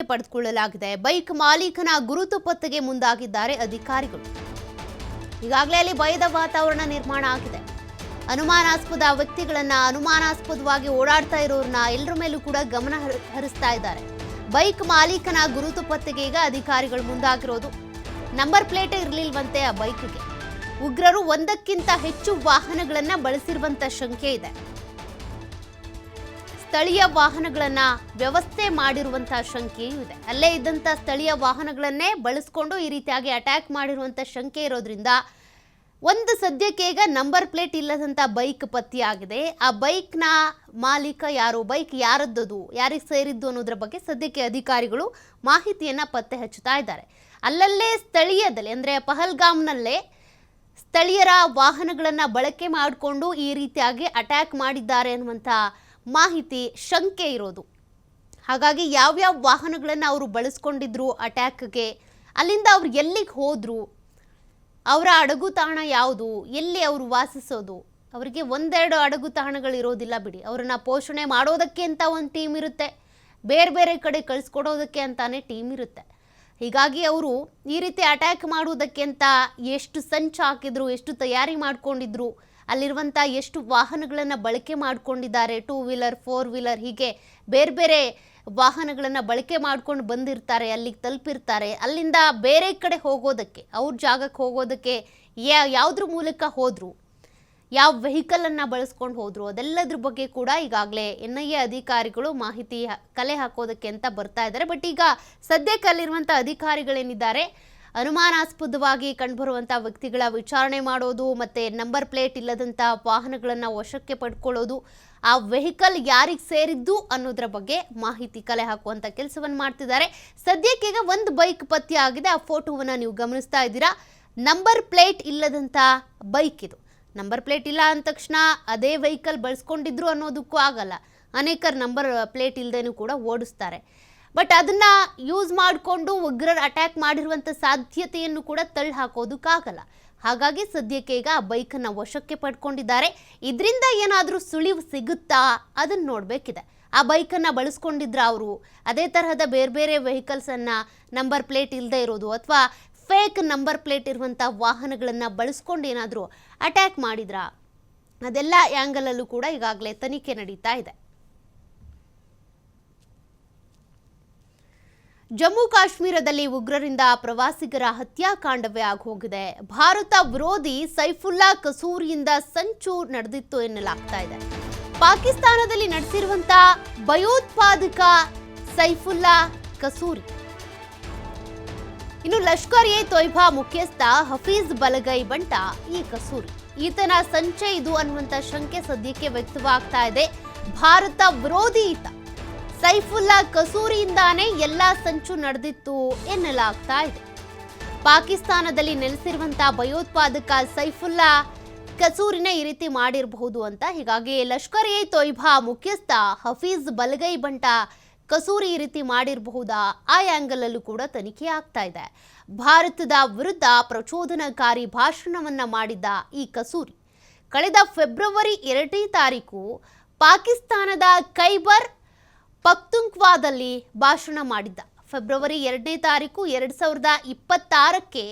ಪಡೆದುಕೊಳ್ಳಲಾಗಿದೆ. Bike ಮಾಲೀಕನ ಗುರುತು ಪತ್ತೆಗೆ ಮುಂದಾಗಿದ್ದಾರೆ ಅಧಿಕಾರಿಗಳು. ಈಗಾಗಲೇ ಅಲ್ಲಿ ಭಯದ ವಾತಾವರಣ ನಿರ್ಮಾಣ ಆಗಿದೆ. ಅನುಮಾನಾಸ್ಪದ ವ್ಯಕ್ತಿಗಳನ್ನ, ಅನುಮಾನಾಸ್ಪದವಾಗಿ ಓಡಾಡ್ತಾ ಇರೋರನ್ನ ಎಲ್ಲರ ಮೇಲೂ ಕೂಡ ಗಮನ ಹರಿಸ್ತಾ ಇದ್ದಾರೆ. ಬೈಕ್ ಮಾಲೀಕನ ಗುರುತು ಪತ್ತೆಗೆ ಈಗ ಅಧಿಕಾರಿಗಳು ಮುಂದಾಗಿರೋದು. ನಂಬರ್ ಪ್ಲೇಟ್ ಇರಲಿಲ್ವಂತೆ ಆ ಬೈಕ್ಗೆ. ಉಗ್ರರು ಒಂದಕ್ಕಿಂತ ಹೆಚ್ಚು ವಾಹನಗಳನ್ನ ಬಳಸಿರುವಂತ ಶಂಕೆ ಇದೆ. ಸ್ಥಳೀಯ ವಾಹನಗಳನ್ನ ವ್ಯವಸ್ಥೆ ಮಾಡಿರುವಂತಹ ಶಂಕೆಯೂ ಇದೆ. ಅಲ್ಲೇ ಇದ್ದಂತ ಸ್ಥಳೀಯ ವಾಹನಗಳನ್ನೇ ಬಳಸಿಕೊಂಡು ಈ ರೀತಿಯಾಗಿ ಅಟ್ಯಾಕ್ ಮಾಡಿರುವಂತ ಶಂಕೆ ಇರೋದ್ರಿಂದ ಒಂದು ಸದ್ಯಕ್ಕೆ ಈಗ ನಂಬರ್ ಪ್ಲೇಟ್ ಇಲ್ಲದಂತ ಬೈಕ್ ಪತ್ತೆಯಾಗಿದೆ. ಆ ಬೈಕ್ನ ಮಾಲೀಕ ಯಾರು, ಬೈಕ್ ಯಾರದ್ದು, ಯಾರಿಗೆ ಸೇರಿದ್ದು ಅನ್ನೋದ್ರ ಬಗ್ಗೆ ಸದ್ಯಕ್ಕೆ ಅಧಿಕಾರಿಗಳು ಮಾಹಿತಿಯನ್ನ ಪತ್ತೆ ಹಚ್ಚುತ್ತಾ ಇದ್ದಾರೆ. ಅಲ್ಲಲ್ಲೇ ಸ್ಥಳೀಯದಲ್ಲಿ ಅಂದ್ರೆ ಪಹಲ್ಗಾಮ್ನಲ್ಲೇ ಸ್ಥಳೀಯರ ವಾಹನಗಳನ್ನ ಬಳಕೆ ಮಾಡಿಕೊಂಡು ಈ ರೀತಿಯಾಗಿ ಅಟ್ಯಾಕ್ ಮಾಡಿದ್ದಾರೆ ಅನ್ನುವಂಥ ಮಾಹಿತಿ, ಶಂಕೆ ಇರೋದು. ಹಾಗಾಗಿ ಯಾವ್ಯಾವ ವಾಹನಗಳನ್ನು ಅವರು ಬಳಸ್ಕೊಂಡಿದ್ರು ಅಟ್ಯಾಕ್ಗೆ, ಅಲ್ಲಿಂದ ಅವ್ರು ಎಲ್ಲಿಗೆ ಹೋದ್ರು, ಅವರ ಅಡಗು ತಾಣ ಯಾವುದು, ಎಲ್ಲಿ ಅವರು ವಾಸಿಸೋದು, ಅವರಿಗೆ ಒಂದೆರಡು ಅಡಗು ತಾಣಗಳಿರೋದಿಲ್ಲ ಬಿಡಿ. ಅವರನ್ನ ಪೋಷಣೆ ಮಾಡೋದಕ್ಕೆ ಅಂತ ಒಂದು ಟೀಮ್ ಇರುತ್ತೆ, ಬೇರೆ ಬೇರೆ ಕಡೆ ಕಳಿಸ್ಕೊಡೋದಕ್ಕೆ ಅಂತಾನೆ ಟೀಮ್ ಇರುತ್ತೆ. ಹೀಗಾಗಿ ಅವರು ಈ ರೀತಿ ಅಟ್ಯಾಕ್ ಮಾಡುವುದಕ್ಕೆ ಅಂತ ಎಷ್ಟು ಸಂಚು ಹಾಕಿದ್ರು, ಎಷ್ಟು ತಯಾರಿ ಮಾಡ್ಕೊಂಡಿದ್ರು, ಅಲ್ಲಿರುವಂಥ ಎಷ್ಟು ವಾಹನಗಳನ್ನು ಬಳಕೆ ಮಾಡ್ಕೊಂಡಿದ್ದಾರೆ, 2 ವೀಲರ್ 4 ವೀಲರ್ ಹೀಗೆ ಬೇರೆ ಬೇರೆ ವಾಹನಗಳನ್ನು ಬಳಕೆ ಮಾಡ್ಕೊಂಡು ಬಂದಿರ್ತಾರೆ, ಅಲ್ಲಿಗೆ ತಲುಪಿರ್ತಾರೆ. ಅಲ್ಲಿಂದ ಬೇರೆ ಕಡೆ ಹೋಗೋದಕ್ಕೆ, ಅವ್ರ ಜಾಗಕ್ಕೆ ಹೋಗೋದಕ್ಕೆ ಯಾವುದ್ರ ಮೂಲಕ ಹೋದ್ರು, ಯಾವ ವೆಹಿಕಲನ್ನು ಬಳಸ್ಕೊಂಡು ಹೋದ್ರು, ಅದೆಲ್ಲದ್ರ ಬಗ್ಗೆ ಕೂಡ ಈಗಾಗಲೇ NIA ಅಧಿಕಾರಿಗಳು ಮಾಹಿತಿ ಕಲೆ ಹಾಕೋದಕ್ಕೆ ಅಂತ ಬರ್ತಾ ಇದ್ದಾರೆ. ಬಟ್ ಈಗ ಸದ್ಯಕ್ಕೆ ಅಲ್ಲಿರುವಂಥ ಅಧಿಕಾರಿಗಳೇನಿದ್ದಾರೆ, ಅನುಮಾನಾಸ್ಪದವಾಗಿ ಕಂಡುಬರುವಂಥ ವ್ಯಕ್ತಿಗಳ ವಿಚಾರಣೆ ಮಾಡೋದು, ಮತ್ತು ನಂಬರ್ ಪ್ಲೇಟ್ ಇಲ್ಲದಂಥ ವಾಹನಗಳನ್ನು ವಶಕ್ಕೆ ಪಡ್ಕೊಳ್ಳೋದು, ಆ ವೆಹಿಕಲ್ ಯಾರಿಗೆ ಸೇರಿದ್ದು ಅನ್ನೋದ್ರ ಬಗ್ಗೆ ಮಾಹಿತಿ ಕಲೆ ಹಾಕುವಂಥ ಕೆಲಸವನ್ನು ಮಾಡ್ತಿದ್ದಾರೆ. ಸದ್ಯಕ್ಕೆ ಈಗ ಒಂದು ಬೈಕ್ ಪತ್ತೆ ಆಗಿದೆ. ಆ ಫೋಟೋವನ್ನು ನೀವು ಗಮನಿಸ್ತಾ ಇದ್ದೀರಾ. ನಂಬರ್ ಪ್ಲೇಟ್ ಇಲ್ಲದಂಥ ಬೈಕ್ ಇದು. ನಂಬರ್ ಪ್ಲೇಟ್ ಇಲ್ಲ ಅಂದ ತಕ್ಷಣ ಅದೇ ವೆಹಿಕಲ್ ಬಳಸ್ಕೊಂಡಿದ್ರು ಅನ್ನೋದಕ್ಕೂ ಆಗಲ್ಲ. ಅನೇಕರು ನಂಬರ್ ಪ್ಲೇಟ್ ಇಲ್ಲದೇನೂ ಕೂಡ ಓಡಿಸ್ತಾರೆ. ಬಟ್ ಅದನ್ನ ಯೂಸ್ ಮಾಡಿಕೊಂಡು ಉಗ್ರರು ಅಟ್ಯಾಕ್ ಮಾಡಿರುವಂಥ ಸಾಧ್ಯತೆಯನ್ನು ಕೂಡ ತಳ್ಳಿ ಹಾಕೋದಕ್ಕಾಗಲ್ಲ. ಹಾಗಾಗಿ ಸದ್ಯಕ್ಕೆ ಈಗ ಆ ಬೈಕನ್ನು ವಶಕ್ಕೆ ಪಡ್ಕೊಂಡಿದ್ದಾರೆ. ಇದರಿಂದ ಏನಾದರೂ ಸುಳಿವು ಸಿಗುತ್ತಾ ಅದನ್ನು ನೋಡಬೇಕಿದೆ. ಆ ಬೈಕನ್ನು ಬಳಸ್ಕೊಂಡಿದ್ರ ಅವರು ಅದೇ ತರಹದ ಬೇರೆ ಬೇರೆ ವೆಹಿಕಲ್ಸನ್ನು ನಂಬರ್ ಪ್ಲೇಟ್ ಇಲ್ಲದೆ ಇರೋದು ಅಥವಾ ಫೇಕ್ ನಂಬರ್ ಪ್ಲೇಟ್ ಇರುವಂಥ ವಾಹನಗಳನ್ನು ಬಳಸ್ಕೊಂಡು ಏನಾದರೂ ಅಟ್ಯಾಕ್ ಮಾಡಿದ್ರಾ, ಅದೆಲ್ಲ ಆ್ಯಂಗಲಲ್ಲೂ ಕೂಡ ಈಗಾಗಲೇ ತನಿಖೆ ನಡೀತಾ ಇದೆ. ಜಮ್ಮು ಕಾಶ್ಮೀರದಲ್ಲಿ ಉಗ್ರರಿಂದ ಪ್ರವಾಸಿಗರ ಹತ್ಯಾಕಾಂಡವೇ ಆಗೋಗಿದೆ. ಭಾರತ ವಿರೋಧಿ ಸೈಫುಲ್ಲಾ ಕಸೂರಿಯಿಂದ ಸಂಚು ನಡೆದಿತ್ತು ಎನ್ನಲಾಗ್ತಾ ಇದೆ. ಪಾಕಿಸ್ತಾನದಲ್ಲಿ ನಡೆಸಿರುವಂಥ ಭಯೋತ್ಪಾದಕ ಸೈಫುಲ್ಲಾ ಕಸೂರಿ, ಇನ್ನು ಲಷ್ಕರ್ ಎ ತೊಯ್ಬಾ ಮುಖ್ಯಸ್ಥ ಹಫೀಜ್ ಬಲಗೈ ಬಂಟ ಈ ಕಸೂರಿ, ಈತನ ಸಂಚೆ ಇದು ಅನ್ನುವಂಥ ಶಂಕೆ ಸದ್ಯಕ್ಕೆ ವ್ಯಕ್ತವಾಗ್ತಾ ಇದೆ. ಭಾರತ ವಿರೋಧಿ ಈತ ಸೈಫುಲ್ಲಾ ಕಸೂರಿಯಿಂದಾನೇ ಎಲ್ಲ ಸಂಚು ನಡೆದಿತ್ತು ಎನ್ನಲಾಗ್ತಾ ಇದೆ. ಪಾಕಿಸ್ತಾನದಲ್ಲಿ ನೆಲೆಸಿರುವಂತಹ ಭಯೋತ್ಪಾದಕ ಸೈಫುಲ್ಲಾ ಕಸೂರಿನೇ ಈ ರೀತಿ ಮಾಡಿರಬಹುದು ಅಂತ. ಹೀಗಾಗಿ ಲಷ್ಕರ್ ಎ ತೊಯ್ಬಾ ಮುಖ್ಯಸ್ಥ ಹಫೀಜ್ ಬಲಗೈ ಬಂಟ ಕಸೂರಿ ಈ ರೀತಿ ಮಾಡಿರಬಹುದಾ, ಆ ಆ್ಯಂಗಲ್ ಅಲ್ಲೂ ಕೂಡ ತನಿಖೆ ಆಗ್ತಾ ಇದೆ. ಭಾರತದ ವಿರುದ್ಧ ಪ್ರಚೋದನಕಾರಿ ಭಾಷಣವನ್ನ ಮಾಡಿದ್ದ ಈ ಕಸೂರಿ ಕಳೆದ ಫೆಬ್ರವರಿ 2ನೇ ತಾರೀಕು ಪಾಕಿಸ್ತಾನದ ಖೈಬರ್ ಪಖ್ತೂನ್ಖ್ವಾದಲ್ಲಿ ಭಾಷಣ ಮಾಡಿದ್ದ. ಫೆಬ್ರವರಿ 2ನೇ ತಾರೀಕು 2026ಕ್ಕೆ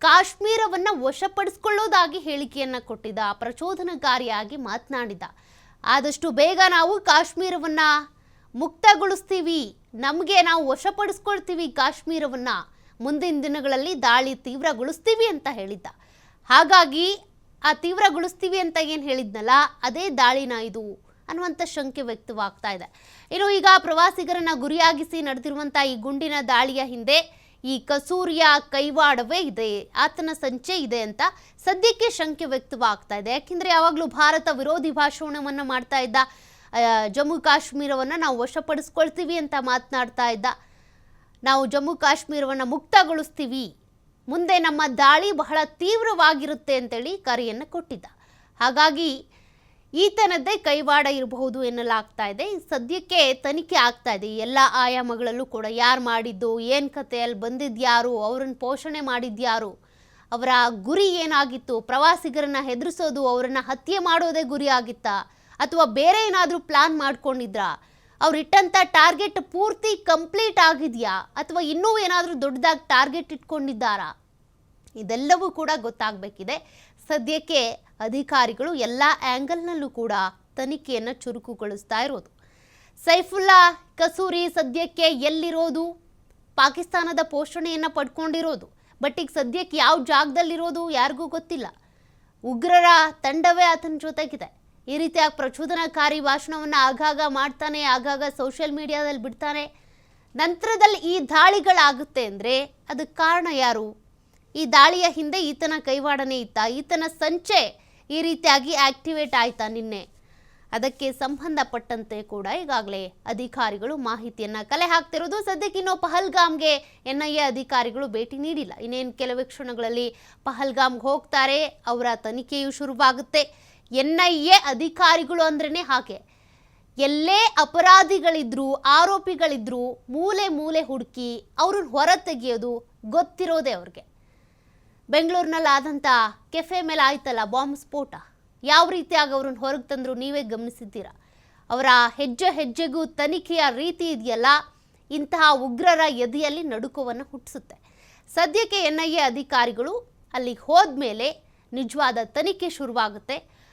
ಕಾಶ್ಮೀರವನ್ನು ವಶಪಡಿಸಿಕೊಳ್ಳೋದಾಗಿ ಹೇಳಿಕೆಯನ್ನು ಕೊಟ್ಟಿದ್ದ, ಪ್ರಚೋದನಕಾರಿಯಾಗಿ ಮಾತನಾಡಿದ್ದ. ಆದಷ್ಟು ಬೇಗ ನಾವು ಕಾಶ್ಮೀರವನ್ನ ಮುಕ್ತಗೊಳಿಸ್ತೀವಿ, ನಮಗೆ ನಾವು ವಶಪಡಿಸ್ಕೊಳ್ತೀವಿ ಕಾಶ್ಮೀರವನ್ನ, ಮುಂದಿನ ದಿನಗಳಲ್ಲಿ ದಾಳಿ ತೀವ್ರಗೊಳಿಸ್ತೀವಿ ಅಂತ ಹೇಳಿದ್ದ. ಹಾಗಾಗಿ ಆ ತೀವ್ರಗೊಳಿಸ್ತೀವಿ ಅಂತ ಏನು ಹೇಳಿದ್ನಲ್ಲ, ಅದೇ ದಾಳಿನ ಇದು ಅನ್ನುವಂಥ ಶಂಕೆ ವ್ಯಕ್ತವಾಗ್ತಾ ಇದೆ. ಇನ್ನು ಈಗ ಪ್ರವಾಸಿಗರನ್ನ ಗುರಿಯಾಗಿಸಿ ನಡೆದಿರುವಂಥ ಈ ಗುಂಡಿನ ದಾಳಿಯ ಹಿಂದೆ ಈ ಕಸೂರಿಯ ಕೈವಾಡವೇ ಇದೆ, ಆತನ ಸಂಚೆ ಇದೆ ಅಂತ ಸದ್ಯಕ್ಕೆ ಶಂಕೆ ವ್ಯಕ್ತವಾಗ್ತಾ ಇದೆ. ಯಾಕೆಂದರೆ ಯಾವಾಗಲೂ ಭಾರತ ವಿರೋಧಿ ಭಾಷಣವನ್ನು ಮಾಡ್ತಾ ಇದ್ದ, ಜಮ್ಮು ಕಾಶ್ಮೀರವನ್ನು ನಾವು ವಶಪಡಿಸ್ಕೊಳ್ತೀವಿ ಅಂತ ಮಾತನಾಡ್ತಾ ಇದ್ದ, ನಾವು ಜಮ್ಮು ಕಾಶ್ಮೀರವನ್ನು ಮುಕ್ತಗೊಳಿಸ್ತೀವಿ, ಮುಂದೆ ನಮ್ಮ ದಾಳಿ ಬಹಳ ತೀವ್ರವಾಗಿರುತ್ತೆ ಅಂತೇಳಿ ಕರೆಯನ್ನು ಕೊಟ್ಟಿದ್ದ. ಹಾಗಾಗಿ ಈತನದ್ದೇ ಕೈವಾಡ ಇರಬಹುದು ಎನ್ನಲಾಗ್ತಾ ಇದೆ. ಸದ್ಯಕ್ಕೆ ತನಿಖೆ ಆಗ್ತಾ ಇದೆ ಎಲ್ಲ ಆಯಾಮಗಳಲ್ಲೂ ಕೂಡ. ಯಾರು ಮಾಡಿದ್ದು, ಏನು ಕತೆ, ಅಲ್ಲಿ ಬಂದಿದ್ಯಾರು, ಅವರನ್ನು ಪೋಷಣೆ ಮಾಡಿದ್ಯಾರು, ಅವರ ಗುರಿ ಏನಾಗಿತ್ತು, ಪ್ರವಾಸಿಗರನ್ನ ಹೆದರಿಸೋದು, ಅವರನ್ನು ಹತ್ಯೆ ಮಾಡೋದೇ ಗುರಿ ಆಗಿತ್ತಾ ಅಥವಾ ಬೇರೆ ಏನಾದರೂ ಪ್ಲಾನ್ ಮಾಡ್ಕೊಂಡಿದ್ರಾ, ಅವ್ರಿಟ್ಟಂಥ ಟಾರ್ಗೆಟ್ ಪೂರ್ತಿ ಕಂಪ್ಲೀಟ್ ಆಗಿದೆಯಾ ಅಥವಾ ಇನ್ನೂ ಏನಾದರೂ ದೊಡ್ಡದಾಗಿ ಟಾರ್ಗೆಟ್ ಇಟ್ಕೊಂಡಿದ್ದಾರಾ? ಇದೆಲ್ಲವೂ ಕೂಡ ಗೊತ್ತಾಗಬೇಕಿದೆ. ಸದ್ಯಕ್ಕೆ ಅಧಿಕಾರಿಗಳು ಎಲ್ಲ ಆ್ಯಂಗಲ್ನಲ್ಲೂ ಕೂಡ ತನಿಖೆಯನ್ನು ಚುರುಕುಗೊಳಿಸ್ತಾ ಇರೋದು. ಸೈಫುಲ್ಲಾ ಕಸೂರಿ ಸದ್ಯಕ್ಕೆ ಎಲ್ಲಿರೋದು? ಪಾಕಿಸ್ತಾನದ ಪೋಷಣೆಯನ್ನು ಪಡ್ಕೊಂಡಿರೋದು. ಬಟ್ ಈಗ ಸದ್ಯಕ್ಕೆ ಯಾವ ಜಾಗದಲ್ಲಿರೋದು ಯಾರಿಗೂ ಗೊತ್ತಿಲ್ಲ. ಉಗ್ರರ ತಂಡವೇ ಆತನ ಜೊತೆಗಿದೆ. ಈ ರೀತಿಯಾಗಿ ಪ್ರಚೋದನಕಾರಿ ಭಾಷಣವನ್ನು ಆಗಾಗ ಮಾಡ್ತಾನೆ, ಆಗಾಗ ಸೋಷಿಯಲ್ ಮೀಡಿಯಾದಲ್ಲಿ ಬಿಡ್ತಾನೆ. ನಂತರದಲ್ಲಿ ಈ ದಾಳಿಗಳಾಗುತ್ತೆ ಅಂದರೆ ಅದಕ್ಕೆ ಕಾರಣ ಯಾರು? ಈ ದಾಳಿಯ ಹಿಂದೆ ಈತನ ಕೈವಾಡನೇ ಇತ್ತಾ? ಈತನ ಸಂಚೆ ಈ ರೀತಿಯಾಗಿ ಆಕ್ಟಿವೇಟ್ ಆಯ್ತಾ ನಿನ್ನೆ? ಅದಕ್ಕೆ ಸಂಬಂಧಪಟ್ಟಂತೆ ಕೂಡ ಈಗಾಗಲೇ ಅಧಿಕಾರಿಗಳು ಮಾಹಿತಿಯನ್ನು ಕಲೆ ಹಾಕ್ತಿರೋದು. ಸದ್ಯಕ್ಕೆ ಇನ್ನೂ ಪಹಲ್ಗಾಮ್ಗೆ NIA ಅಧಿಕಾರಿಗಳು ಭೇಟಿ ನೀಡಿಲ್ಲ. ಇನ್ನೇನು ಕೆಲವೇ ಕ್ಷಣಗಳಲ್ಲಿ ಪಹಲ್ಗಾಮ್ಗೆ ಹೋಗ್ತಾರೆ. ಅವರ ತನಿಖೆಯು ಶುರುವಾಗುತ್ತೆ. NIA ಅಧಿಕಾರಿಗಳು ಅಂದ್ರೇ ಹಾಗೆ, ಎಲ್ಲೇ ಅಪರಾಧಿಗಳಿದ್ರು, ಆರೋಪಿಗಳಿದ್ರು, ಮೂಲೆ ಮೂಲೆ ಹುಡುಕಿ ಅವ್ರನ್ನ ಹೊರ ತೆಗೆಯೋದು ಗೊತ್ತಿರೋದೇ ಅವ್ರಿಗೆ. ಬೆಂಗಳೂರಿನಲ್ಲಿ ಆದಂಥ ಕೆಫೆ ಮೇಲೆ ಆಯ್ತಲ್ಲ ಬಾಂಬ್ ಸ್ಫೋಟ, ಯಾವ ರೀತಿಯಾಗಿ ಅವ್ರನ್ನ ಹೊರಗೆ ತಂದರು ನೀವೇ ಗಮನಿಸಿದ್ದೀರಾ. ಅವರ ಹೆಜ್ಜೆ ಹೆಜ್ಜೆಗೂ ತನಿಖೆಯ ರೀತಿ ಇದೆಯಲ್ಲ, ಇಂತಹ ಉಗ್ರರ ಎದೆಯಲ್ಲಿ ನಡುಕವನ್ನು ಹುಟ್ಟಿಸುತ್ತೆ. ಸದ್ಯಕ್ಕೆ NIA ಅಧಿಕಾರಿಗಳು ಅಲ್ಲಿಗೆ ಹೋದ್ಮೇಲೆ ನಿಜವಾದ ತನಿಖೆ ಶುರುವಾಗುತ್ತೆ.